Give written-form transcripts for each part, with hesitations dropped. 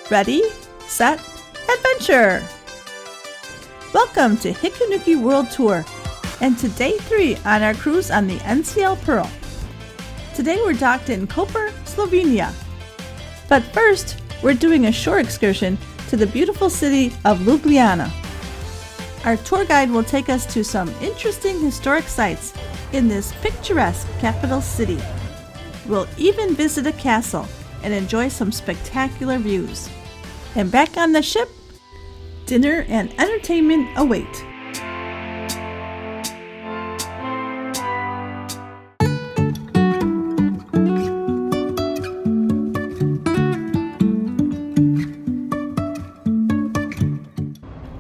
Ready, set, adventure! Welcome to Hikunuki World Tour and to day 3 on our cruise on the NCL Pearl. Today we're docked in Koper, Slovenia. But first, we're doing a shore excursion to the beautiful city of Ljubljana. Our tour guide will take us to some interesting historic sites in this picturesque capital city. We'll even visit a castle and enjoy some spectacular views. And back on the ship, dinner and entertainment await.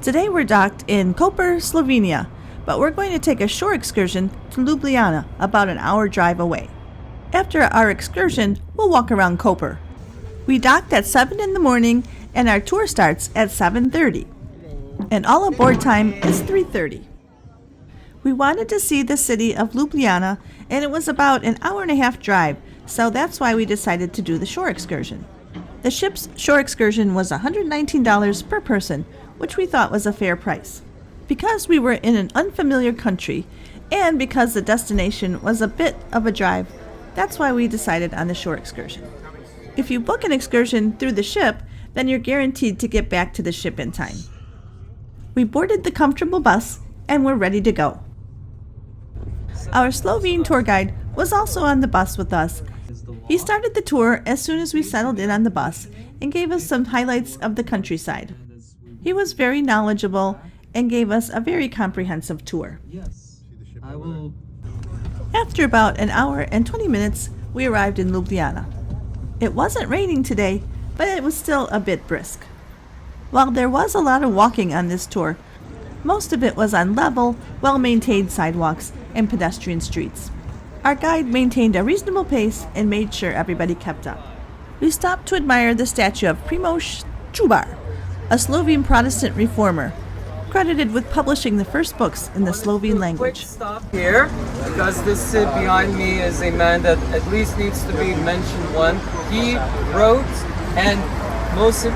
Today we're docked in Koper, Slovenia, but we're going to take a shore excursion to Ljubljana, about an hour drive away. After our excursion, we'll walk around Koper. We docked at 7 in the morning and our tour starts at 7:30. And all aboard time is 3:30. We wanted to see the city of Ljubljana and it was about an hour and a half drive, so that's why we decided to do the shore excursion. The ship's shore excursion was $119 per person, which we thought was a fair price. Because we were in an unfamiliar country and because the destination was a bit of a drive, that's why we decided on the shore excursion. If you book an excursion through the ship, then you're guaranteed to get back to the ship in time. We boarded the comfortable bus and we're ready to go. Our Slovene tour guide was also on the bus with us. He started the tour as soon as we settled in on the bus and gave us some highlights of the countryside. He was very knowledgeable and gave us a very comprehensive tour. After about an hour and 20 minutes, we arrived in Ljubljana. It wasn't raining today, but it was still a bit brisk. While there was a lot of walking on this tour, most of it was on level, well-maintained sidewalks and pedestrian streets. Our guide maintained a reasonable pace and made sure everybody kept up. We stopped to admire the statue of Primoz Trubar, a Slovene Protestant reformer, credited with publishing the first books in the Slovene language. Quick stop here, because this behind me is a man that at least needs to be mentioned one. He wrote and most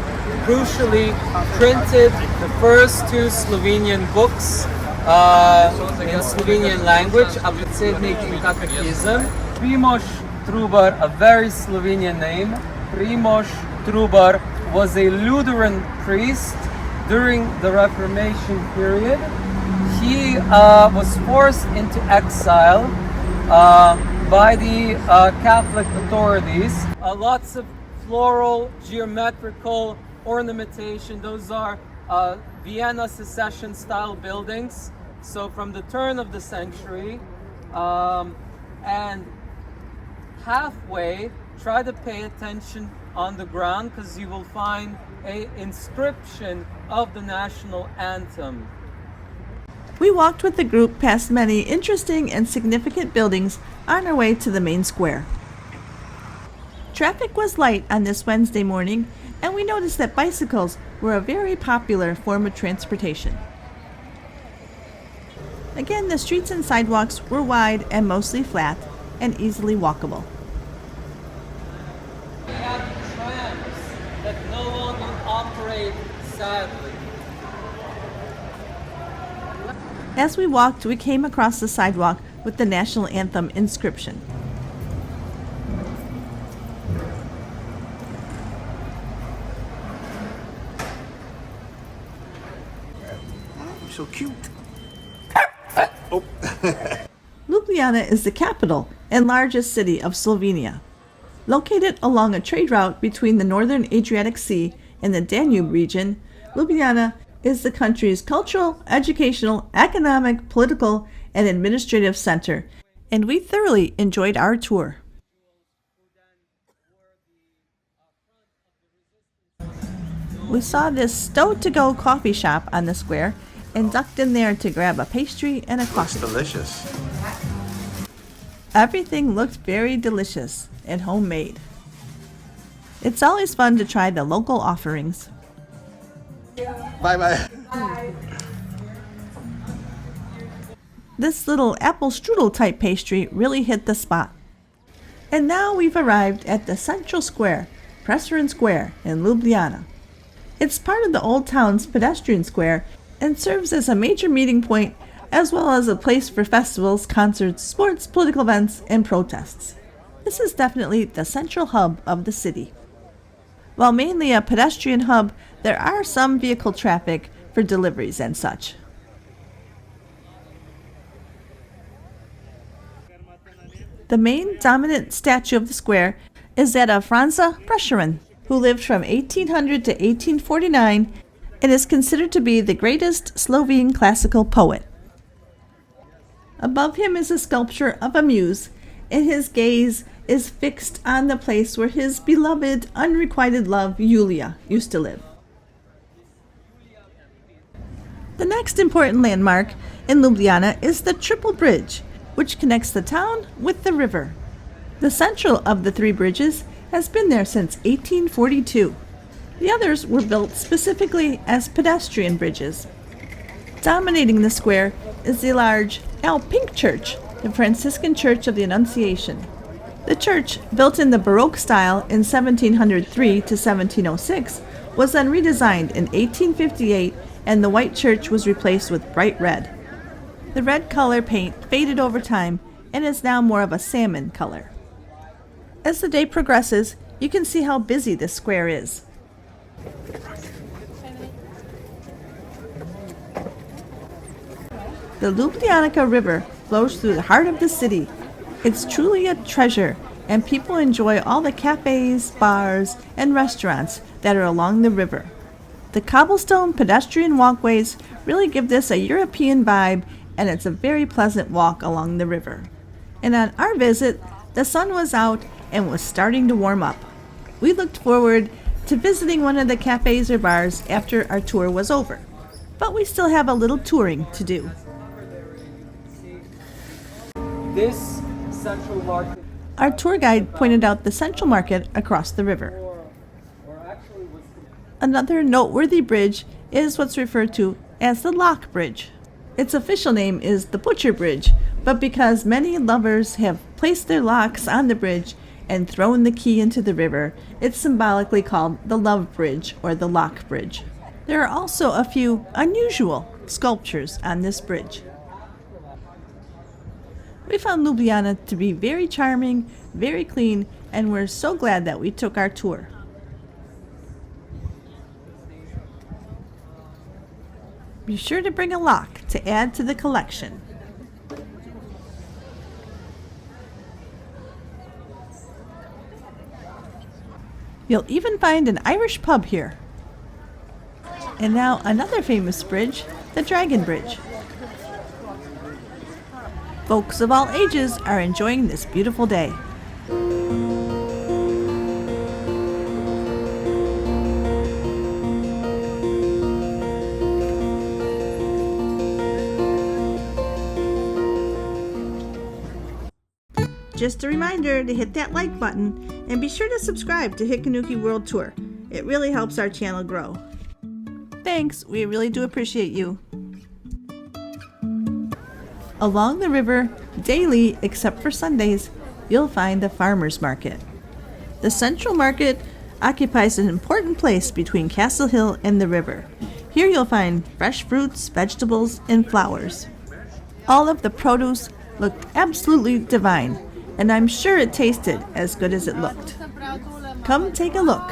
crucially printed the first 2 Slovenian books in Slovenian language, Abecednik in Catechism. Primoz Trubar, a very Slovenian name. Primoz Trubar was a Lutheran priest during the Reformation period. He was forced into exile by the Catholic authorities. Lots of floral, geometrical ornamentation. Those are Vienna Secession style buildings. So from the turn of the century, and halfway, try to pay attention on the ground because you will find an inscription of the national anthem. We walked with the group past many interesting and significant buildings on our way to the main square. Traffic was light on this Wednesday morning, and we noticed that bicycles were a very popular form of transportation. Again, the streets and sidewalks were wide and mostly flat and easily walkable. We have trams that no longer operate, sadly. As we walked, we came across the sidewalk with the national anthem inscription. So cute. Ljubljana is the capital and largest city of Slovenia. Located along a trade route between the northern Adriatic Sea and the Danube region, Ljubljana is the country's cultural, educational, economic, political, and administrative center, and we thoroughly enjoyed our tour. We saw this stow-to-go coffee shop on the square and ducked in there to grab a pastry and a coffee. Looks delicious. Everything looked very delicious and homemade. It's always fun to try the local offerings. Bye-bye. This little apple strudel type pastry really hit the spot. And now we've arrived at the central square, Presern Square in Ljubljana. It's part of the old town's pedestrian square and serves as a major meeting point as well as a place for festivals, concerts, sports, political events, and protests. This is definitely the central hub of the city. While mainly a pedestrian hub, there are some vehicle traffic for deliveries and such. The main dominant statue of the square is that of France Presern, who lived from 1800 to 1849 and is considered to be the greatest Slovene classical poet. Above him is a sculpture of a muse, and his gaze is fixed on the place where his beloved, unrequited love, Julia, used to live. The next important landmark in Ljubljana is the Triple Bridge, which connects the town with the river. The central of the three bridges has been there since 1842. The others were built specifically as pedestrian bridges. Dominating the square is the large Pink Church, the Franciscan Church of the Annunciation. The church, built in the Baroque style in 1703 to 1706, was then redesigned in 1858, and the white church was replaced with bright red. The red color paint faded over time and is now more of a salmon color. As the day progresses, you can see how busy this square is. The Ljubljana River flows through the heart of the city. It's truly a treasure, and people enjoy all the cafes, bars, and restaurants that are along the river. The cobblestone pedestrian walkways really give this a European vibe, and it's a very pleasant walk along the river. And on our visit, the sun was out and was starting to warm up. We looked forward to visiting one of the cafes or bars after our tour was over, but we still have a little touring to do. This central market. Our tour guide pointed out the central market across the river. Another noteworthy bridge is what's referred to as the Lock Bridge. Its official name is the Butcher Bridge, but because many lovers have placed their locks on the bridge and thrown the key into the river, it's symbolically called the Love Bridge or the Lock Bridge. There are also a few unusual sculptures on this bridge. We found Ljubljana to be very charming, very clean, and we're so glad that we took our tour. Be sure to bring a lock to add to the collection. You'll even find an Irish pub here. And now another famous bridge, the Dragon Bridge. Folks of all ages are enjoying this beautiful day. Just a reminder to hit that like button and be sure to subscribe to Hikanuki World Tour. It really helps our channel grow. Thanks, we really do appreciate you. Along the river, daily, except for Sundays, you'll find the farmers market. The central market occupies an important place between Castle Hill and the river. Here you'll find fresh fruits, vegetables, and flowers. All of the produce looked absolutely divine, and I'm sure it tasted as good as it looked. Come take a look.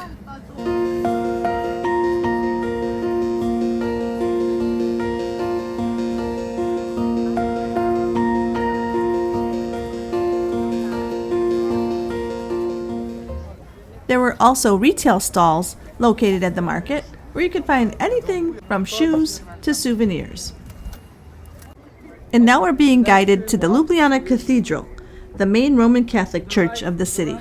There were also retail stalls located at the market where you could find anything from shoes to souvenirs. And now we're being guided to the Ljubljana Cathedral, the main Roman Catholic church of the city.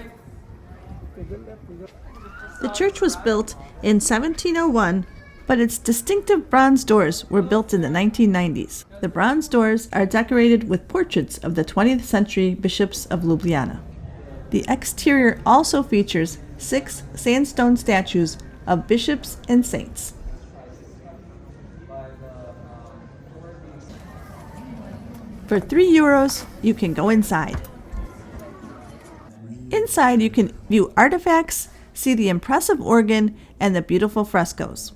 The church was built in 1701, but its distinctive bronze doors were built in the 1990s. The bronze doors are decorated with portraits of the 20th century bishops of Ljubljana. The exterior also features 6 sandstone statues of bishops and saints. For €3, you can go inside. Inside, you can view artifacts, see the impressive organ, and the beautiful frescoes.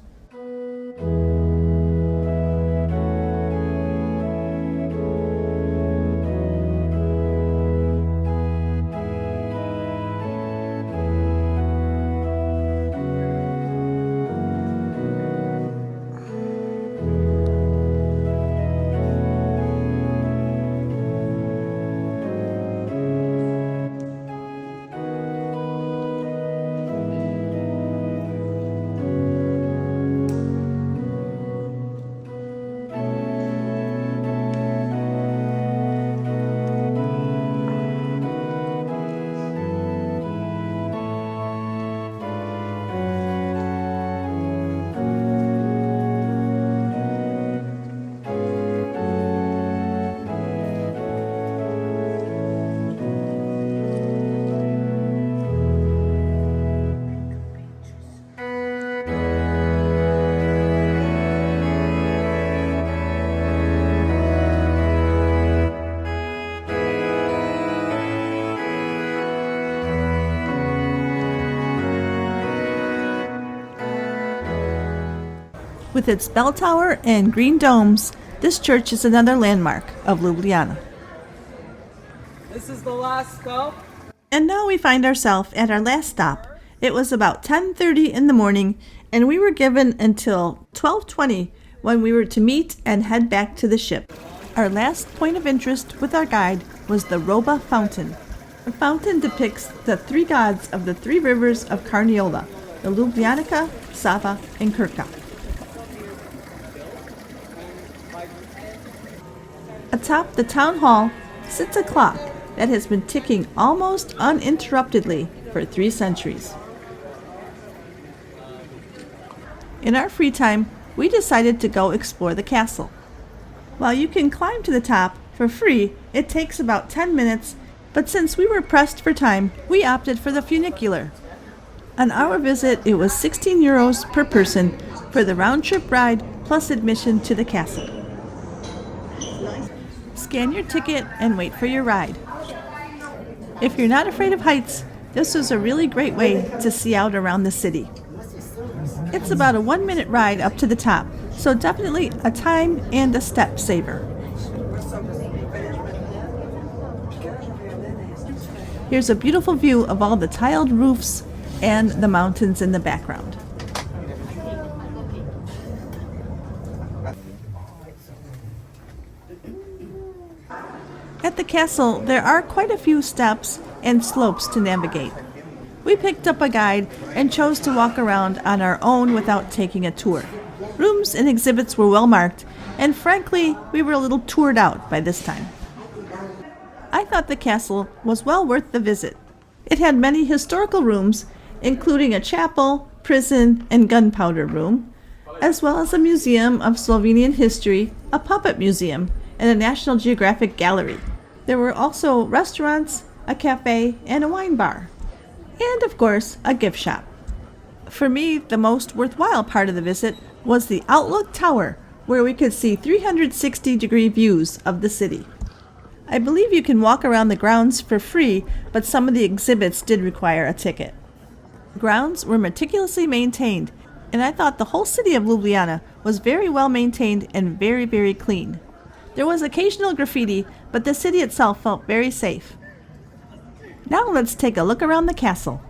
With its bell tower and green domes, this church is another landmark of Ljubljana. This is the last stop. And now we find ourselves at our last stop. It was about 10:30 in the morning, and we were given until 12:20 when we were to meet and head back to the ship. Our last point of interest with our guide was the Roba Fountain. The fountain depicts the three gods of the three rivers of Carniola, the Ljubljanica, Sava, and Krka. Atop the town hall sits a clock that has been ticking almost uninterruptedly for 3 centuries. In our free time, we decided to go explore the castle. While you can climb to the top for free, it takes about 10 minutes, but since we were pressed for time, we opted for the funicular. On our visit, it was 16 euros per person for the round-trip ride plus admission to the castle. Scan your ticket and wait for your ride. If you're not afraid of heights, this was a really great way to see out around the city. It's about a 1-minute ride up to the top, so definitely a time and a step saver. Here's a beautiful view of all the tiled roofs and the mountains in the background. At the castle, there are quite a few steps and slopes to navigate. We picked up a guide and chose to walk around on our own without taking a tour. Rooms and exhibits were well marked, and frankly, we were a little toured out by this time. I thought the castle was well worth the visit. It had many historical rooms, including a chapel, prison, and gunpowder room, as well as a museum of Slovenian history, a puppet museum, and a National Geographic gallery. There were also restaurants, a cafe, and a wine bar. And of course, a gift shop. For me, the most worthwhile part of the visit was the Outlook Tower, where we could see 360-degree views of the city. I believe you can walk around the grounds for free, but some of the exhibits did require a ticket. The grounds were meticulously maintained, and I thought the whole city of Ljubljana was very well maintained and very, very clean. There was occasional graffiti, but the city itself felt very safe. Now let's take a look around the castle.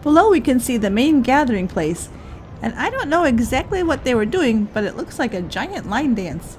Below we can see the main gathering place, and I don't know exactly what they were doing, but it looks like a giant line dance.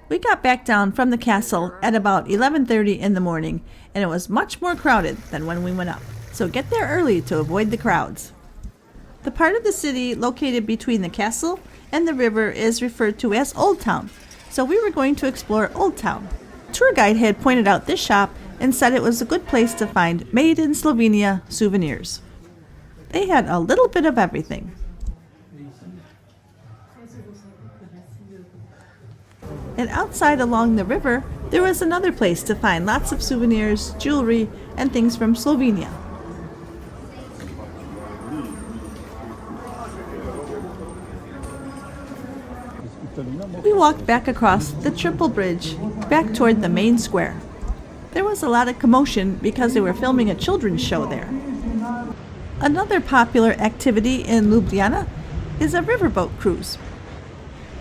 We got back down from the castle at about 11:30 in the morning, and it was much more crowded than when we went up, so get there early to avoid the crowds. The part of the city located between the castle and the river is referred to as Old Town, so we were going to explore Old Town. The tour guide had pointed out this shop and said it was a good place to find made in Slovenia souvenirs. They had a little bit of everything. And outside along the river, there was another place to find lots of souvenirs, jewelry, and things from Slovenia. We walked back across the triple bridge, back toward the main square. There was a lot of commotion because they were filming a children's show there. Another popular activity in Ljubljana is a riverboat cruise.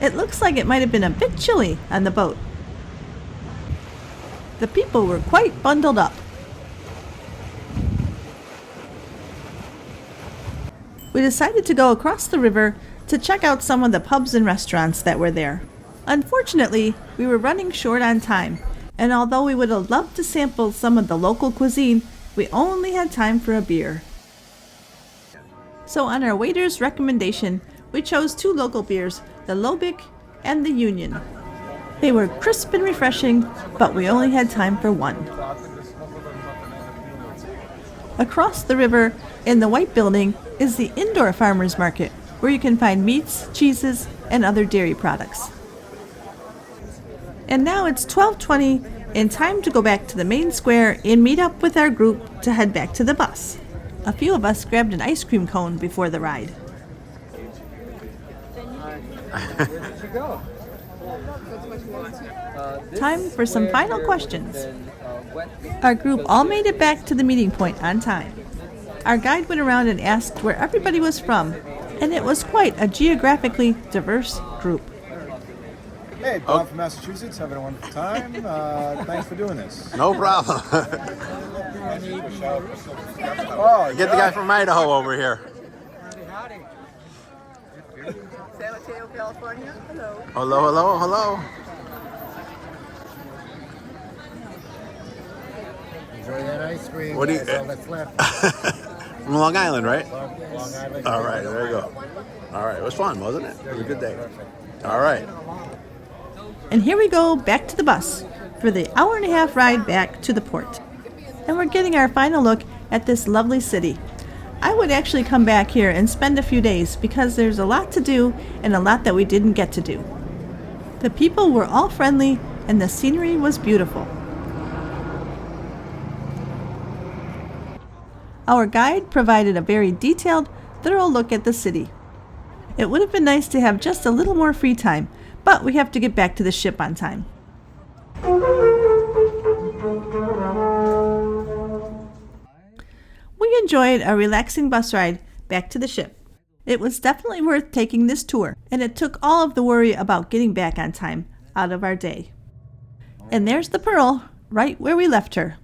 It looks like it might have been a bit chilly on the boat. The people were quite bundled up. We decided to go across the river to check out some of the pubs and restaurants that were there. Unfortunately, we were running short on time, and although we would have loved to sample some of the local cuisine, we only had time for a beer. So on our waiter's recommendation, we chose two local beers, the Lobik and the Union. They were crisp and refreshing, but we only had time for one. Across the river, in the white building, is the indoor farmers market, where you can find meats, cheeses, and other dairy products. And now it's 12:20 and time to go back to the main square and meet up with our group to head back to the bus. A few of us grabbed an ice cream cone before the ride. Time for some final questions. Our group all made it back to the meeting point on time. Our guide went around and asked where everybody was from, and it was quite a geographically diverse group. Hey, Bob from Massachusetts, having a wonderful time. Thanks for doing this. No problem. Get the guy from Idaho over here. San Mateo, California. Hello. Hello, hello, hello. Enjoy that ice cream. What do you? That's all that's left. From Long Island, right? Long Island. All right, there you go. All right, it was fun, wasn't it? It was a good day. All right. And here we go back to the bus for the hour-and-a-half ride back to the port. And we're getting our final look at this lovely city. I would actually come back here and spend a few days because there's a lot to do and a lot that we didn't get to do. The people were all friendly and the scenery was beautiful. Our guide provided a very detailed, thorough look at the city. It would have been nice to have just a little more free time, but we have to get back to the ship on time. We enjoyed a relaxing bus ride back to the ship. It was definitely worth taking this tour, and it took all of the worry about getting back on time out of our day. And there's the Pearl, right where we left her.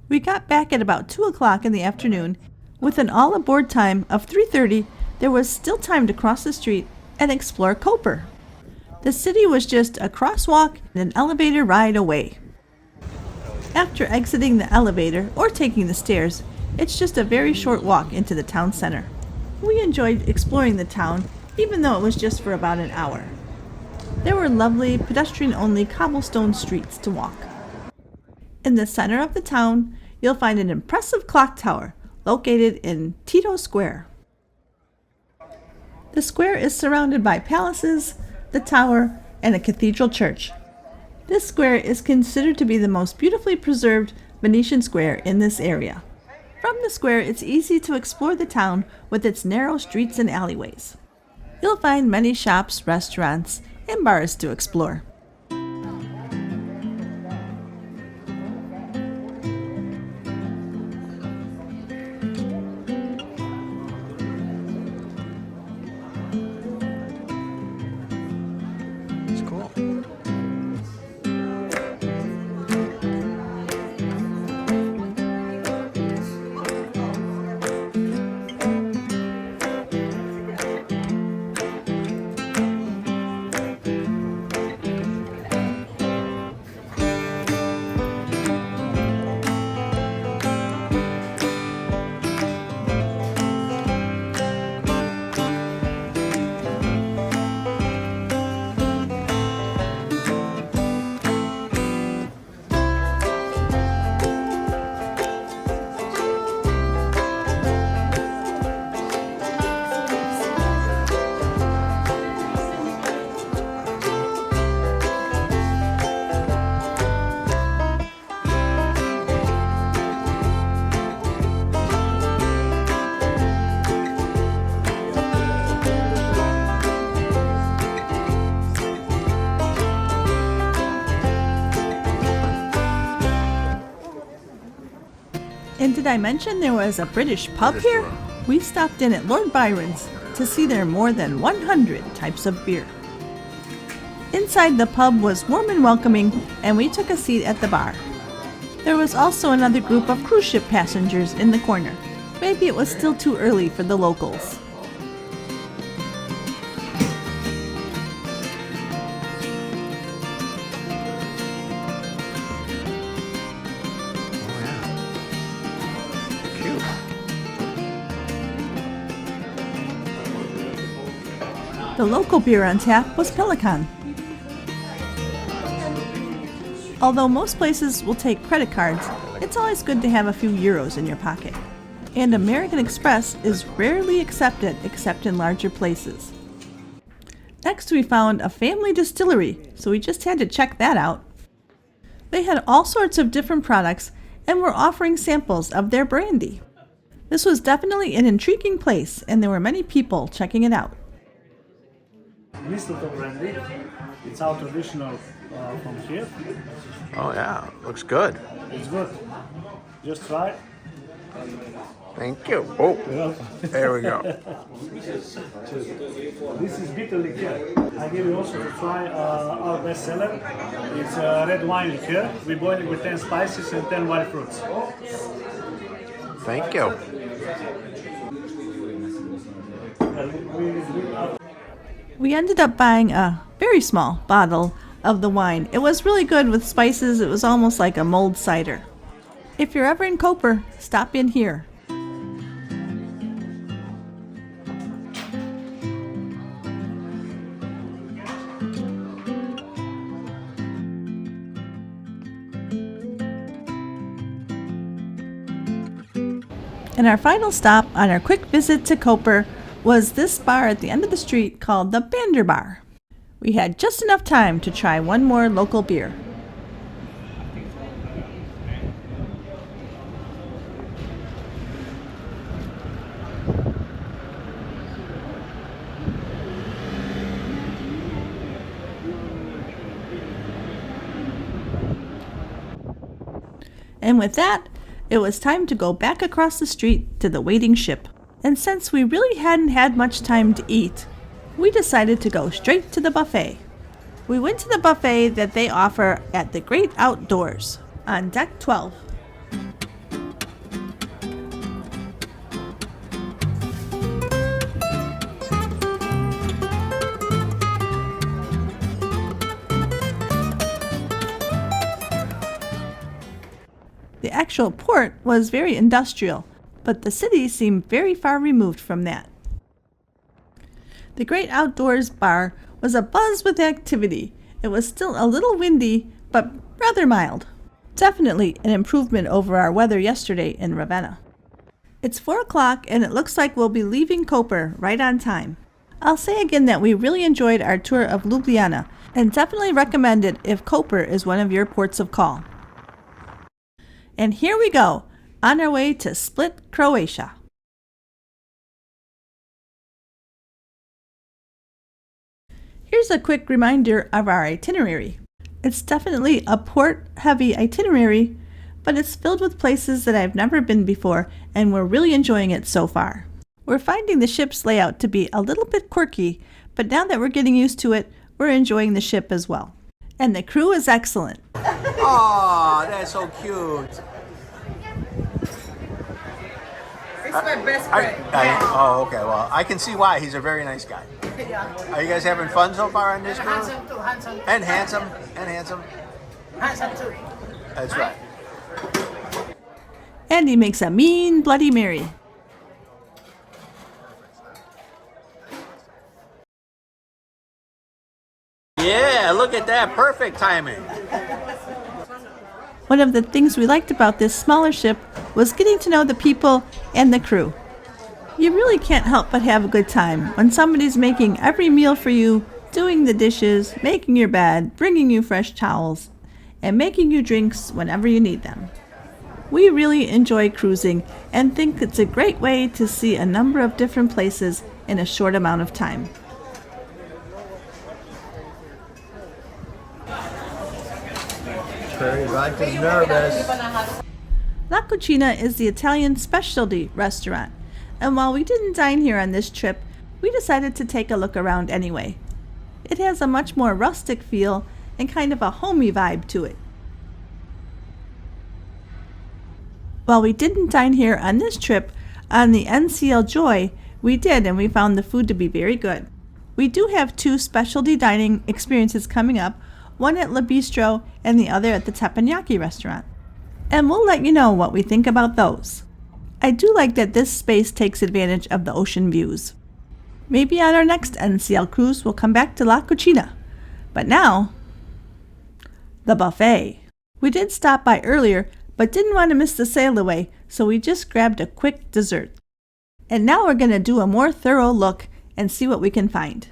We got back at about 2 o'clock in the afternoon. With an all-aboard time of 3:30, there was still time to cross the street and explore Koper. The city was just a crosswalk and an elevator ride away. After exiting the elevator or taking the stairs, it's just a very short walk into the town center. We enjoyed exploring the town, even though it was just for about an hour. There were lovely pedestrian-only cobblestone streets to walk. In the center of the town, you'll find an impressive clock tower located in Tito Square. The square is surrounded by palaces, the tower, and a cathedral church. This square is considered to be the most beautifully preserved Venetian square in this area. From the square, it's easy to explore the town with its narrow streets and alleyways. You'll find many shops, restaurants, and bars to explore. It's cool. And did I mention there was a British pub here? We stopped in at Lord Byron's to see their more than 100 types of beer. Inside the pub was warm and welcoming, and we took a seat at the bar. There was also another group of cruise ship passengers in the corner. Maybe it was still too early for the locals. The local beer on tap was Pelican. Although most places will take credit cards, it's always good to have a few euros in your pocket. And American Express is rarely accepted except in larger places. Next we found a Family Distillery, so we just had to check that out. They had all sorts of different products and were offering samples of their brandy. This was definitely an intriguing place, and there were many people checking it out. Mistletoe brandy. It's our traditional from here. Oh yeah, looks good. It's good. Just try. Thank you. Oh, there we go. This is bitter liqueur. I give you also to try our best seller. It's red wine liqueur. We boil it with 10 spices and 10 wild fruits. Thank you. We ended up buying a very small bottle of the wine. It was really good with spices. It was almost like a mulled cider. If you're ever in Koper, stop in here. And our final stop on our quick visit to Koper was this bar at the end of the street called the Bander Bar. We had just enough time to try one more local beer. And with that, it was time to go back across the street to the waiting ship. And since we really hadn't had much time to eat, we decided to go straight to the buffet. We went to the buffet that they offer at the Great Outdoors on Deck 12. actual port was very industrial, but the city seemed very far removed from that. The great outdoors bar was abuzz with activity. It was still a little windy, but rather mild. Definitely an improvement over our weather yesterday in Ravenna. It's 4 o'clock and it looks like we'll be leaving Koper right on time. I'll say again that we really enjoyed our tour of Ljubljana and definitely recommend it if Koper is one of your ports of call. And here we go, on our way to Split, Croatia. Here's a quick reminder of our itinerary. It's definitely a port-heavy itinerary, but it's filled with places that I've never been before, and we're really enjoying it so far. We're finding the ship's layout to be a little bit quirky, but now that we're getting used to it, we're enjoying the ship as well. And the crew is excellent. Oh, that's so cute. It's my best friend. Oh, okay. Well, I can see why. He's a very nice guy. Are you guys having fun so far on this cruise? Handsome too, handsome. And handsome. And handsome. Handsome too. That's right. And he makes a mean Bloody Mary. Yeah, look at that. Perfect timing. One of the things we liked about this smaller ship was getting to know the people and the crew. You really can't help but have a good time when somebody's making every meal for you, doing the dishes, making your bed, bringing you fresh towels, and making you drinks whenever you need them. We really enjoy cruising and think it's a great way to see a number of different places in a short amount of time. Very right is nervous. La Cucina is the Italian specialty restaurant, and while we didn't dine here on this trip, we decided to take a look around anyway. It has a much more rustic feel and kind of a homey vibe to it. While we didn't dine here on this trip, on the NCL Joy, we did, and we found the food to be very good. We do have 2 specialty dining experiences coming up, one at La Bistro and the other at the Teppanyaki restaurant. And we'll let you know what we think about those. I do like that this space takes advantage of the ocean views. Maybe on our next NCL cruise we'll come back to La Cucina. But now, the buffet. We did stop by earlier, but didn't want to miss the sail away, so we just grabbed a quick dessert. And now we're going to do a more thorough look and see what we can find.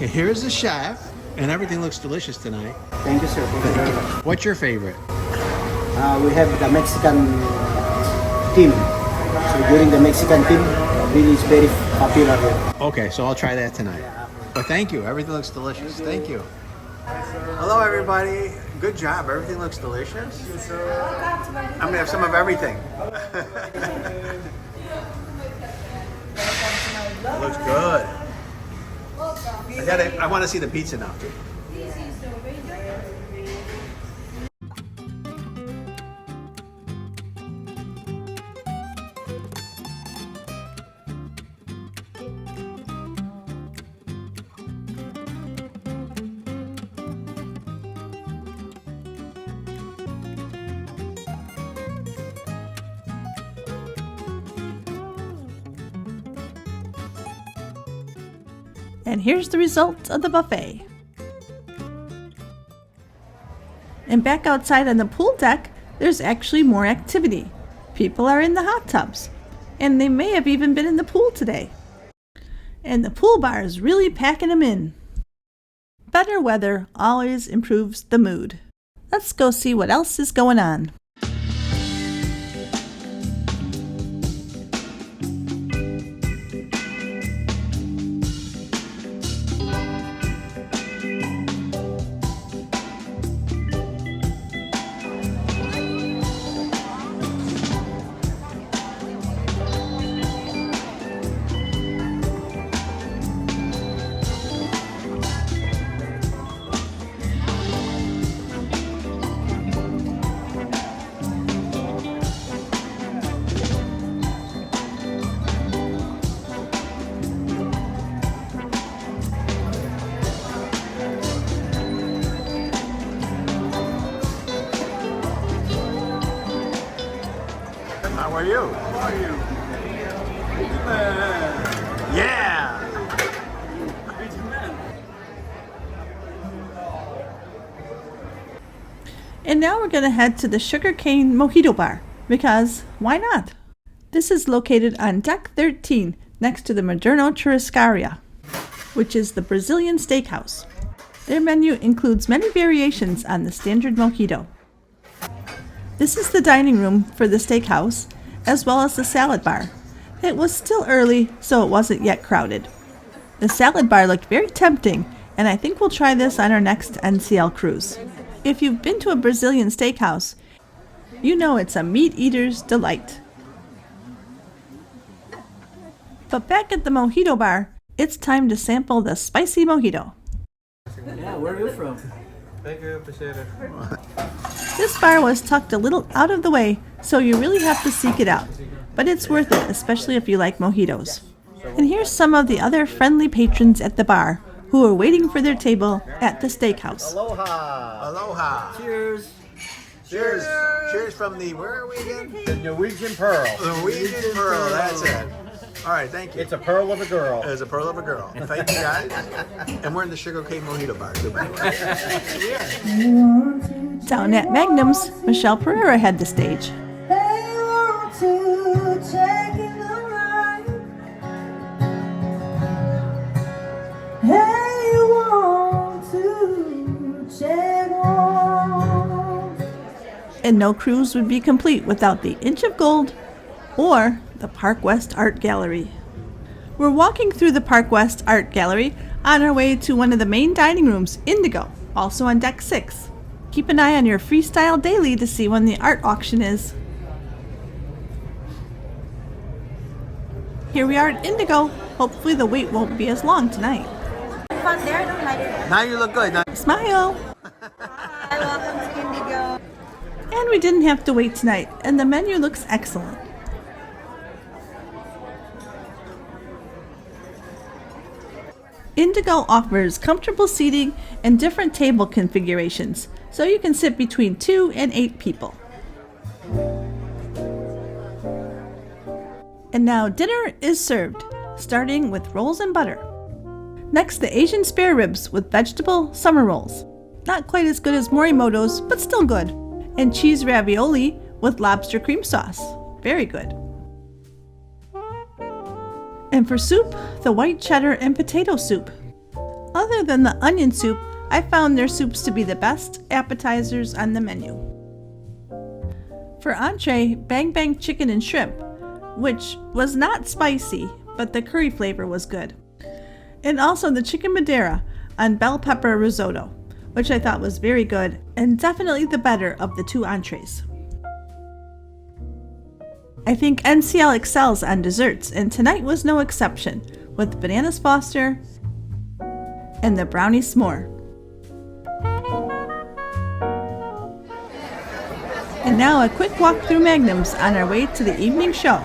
Okay, here's the chef, and everything looks delicious tonight. Thank you, sir. Thank you very much. What's your favorite? We have the Mexican team. So during the Mexican team, really is very popular here. Okay, so I'll try that tonight. But thank you. Everything looks delicious. Thank you. Hello, everybody. Good job. Everything looks delicious. I'm gonna have some of everything. Looks good. I want to see the pizza now too. And here's the result of the buffet. And back outside on the pool deck, there's actually more activity. People are in the hot tubs, and they may have even been in the pool today. And the pool bar is really packing them in. Better weather always improves the mood. Let's go see what else is going on. How are you? How are you? Yeah! And now we're going to head to the Sugarcane Mojito Bar, because why not? This is located on Deck 13, next to the Moderno Churrascaria, which is the Brazilian steakhouse. Their menu includes many variations on the standard mojito. This is the dining room for the steakhouse, as well as the salad bar. It was still early, so it wasn't yet crowded. The salad bar looked very tempting, and I think we'll try this on our next NCL cruise. If you've been to a Brazilian steakhouse, you know it's a meat eater's delight. But back at the mojito bar, it's time to sample the spicy mojito. Yeah, where are you from? Thank you, appreciate it. This bar was tucked a little out of the way, so you really have to seek it out. But it's worth it, especially if you like mojitos. And here's some of the other friendly patrons at the bar who are waiting for their table at the steakhouse. Aloha! Aloha! Cheers. Cheers! Cheers from the, where are we again? The Norwegian Pearl. The Norwegian Pearl, that's it. All right, thank you. It's a pearl of a girl. It's a pearl of a girl. Thank you, guys. And we're in the Sugarcane Mojito Bar. Down at Magnum's, Michelle Perriera had the stage. And no cruise would be complete without the Inch of Gold or the Park West Art Gallery. We're walking through the Park West Art Gallery on our way to one of the main dining rooms, Indigo, also on Deck 6. Keep an eye on your Freestyle Daily to see when the art auction is. Here we are at Indigo. Hopefully the wait won't be as long tonight. Fun there, I don't like it. Now you look good. Now Smile! Hi, welcome to Indigo. And we didn't have to wait tonight, and the menu looks excellent. Indigo offers comfortable seating and different table configurations, so you can sit between 2 and 8 people. And now dinner is served, starting with rolls and butter. Next, the Asian spare ribs with vegetable summer rolls. Not quite as good as Morimoto's, but still good. And cheese ravioli with lobster cream sauce. Very good. And for soup, the white cheddar and potato soup. Other than the onion soup, I found their soups to be the best appetizers on the menu. For entree, bang bang chicken and shrimp, which was not spicy, but the curry flavor was good. And also the chicken Madeira on bell pepper risotto, which I thought was very good and definitely the better of the two entrees. I think NCL excels on desserts, and tonight was no exception, with bananas Foster and the brownie s'more. And now a quick walk through Magnum's on our way to the evening show.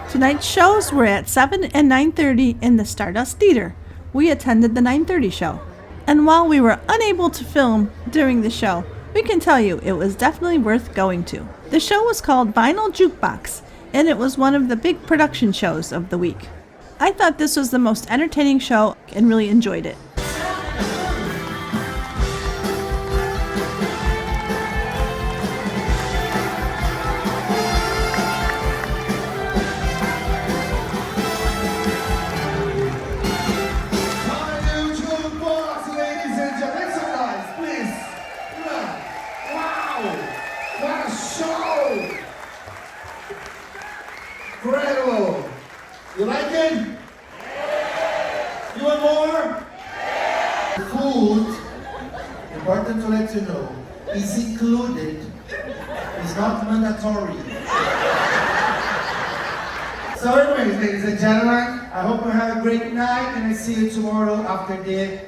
Tonight's shows were at 7 and 9:30 in the Stardust Theater. We attended the 9:30 show. And while we were unable to film during the show, we can tell you it was definitely worth going to. The show was called Vinyl Jukebox, and it was one of the big production shows of the week. I thought this was the most entertaining show and really enjoyed it. Vinyl Jukebox, ladies and gentlemen. Make some noise, please. Look. Wow! What a show! Incredible! You like it? You want more? Food, important to let you know, is included. It's not mandatory. So anyways, ladies and gentlemen, I hope you have a great night and I see you tomorrow after the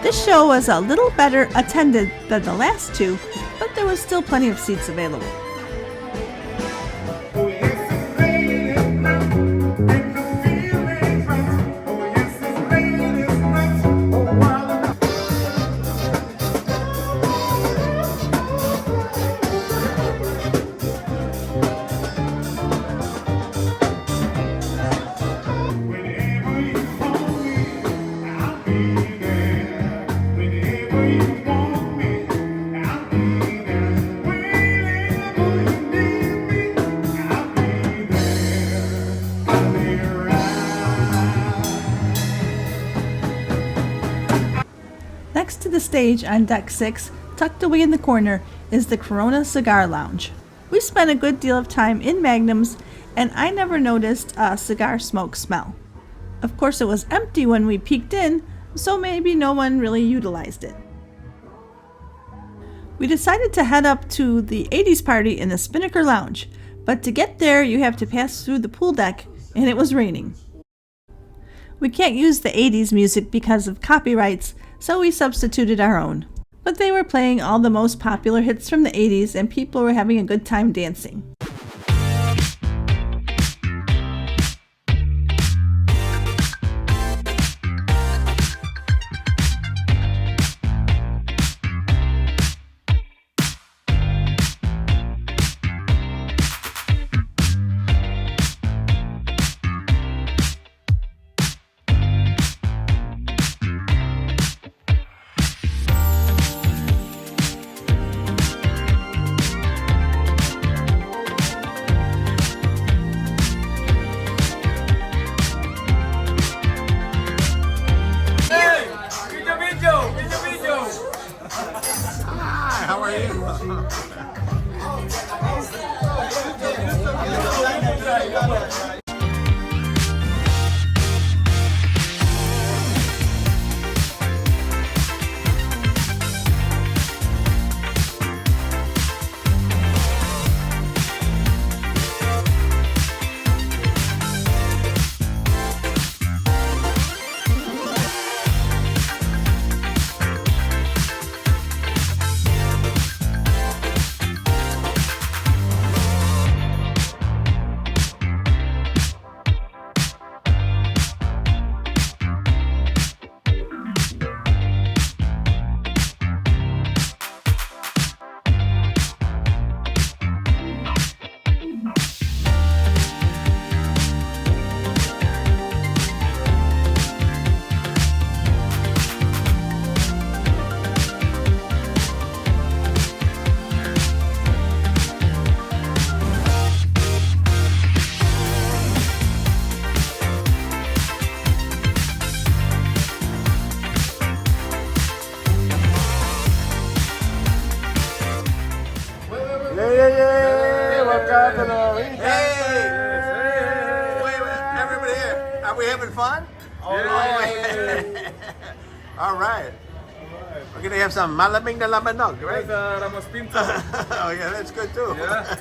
This show was a little better attended than the last two, but there was still plenty of seats available. Next to the stage on deck 6, tucked away in the corner, is the Corona Cigar Lounge. We spent a good deal of time in Magnum's, and I never noticed a cigar smoke smell. Of course, it was empty when we peeked in, so maybe no one really utilized it. We decided to head up to the 80s party in the Spinnaker Lounge, but to get there you have to pass through the pool deck, and it was raining. We can't use the 80s music because of copyrights, so we substituted our own. But they were playing all the most popular hits from the 80s and people were having a good time dancing. Are we having fun? Yeah. All right. We're gonna have some malamig na labanog, right? Ramos Pinto. Oh yeah, that's good too. Yeah.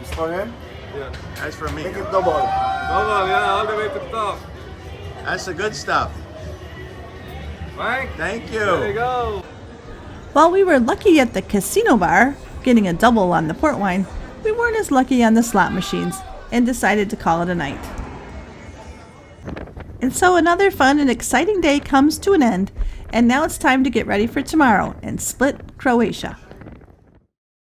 It's for him. Yeah. That's for me. Make it double. Double, yeah, all the way to the top. That's the good stuff. Right? Thank There you you. go. While we were lucky at the casino bar, getting a double on the port wine, we weren't as lucky on the slot machines and decided to call it a night. And so another fun and exciting day comes to an end, and now it's time to get ready for tomorrow and Split, Croatia.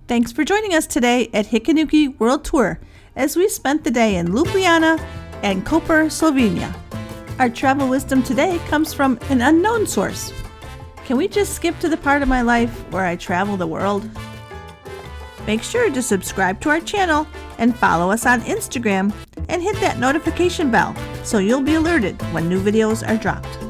Thanks for joining us today at Hikanuki World Tour as we spent the day in Ljubljana and Koper, Slovenia. Our travel wisdom today comes from an unknown source. Can we just skip to the part of my life where I travel the world? Make sure to subscribe to our channel and follow us on Instagram and hit that notification bell so you'll be alerted when new videos are dropped.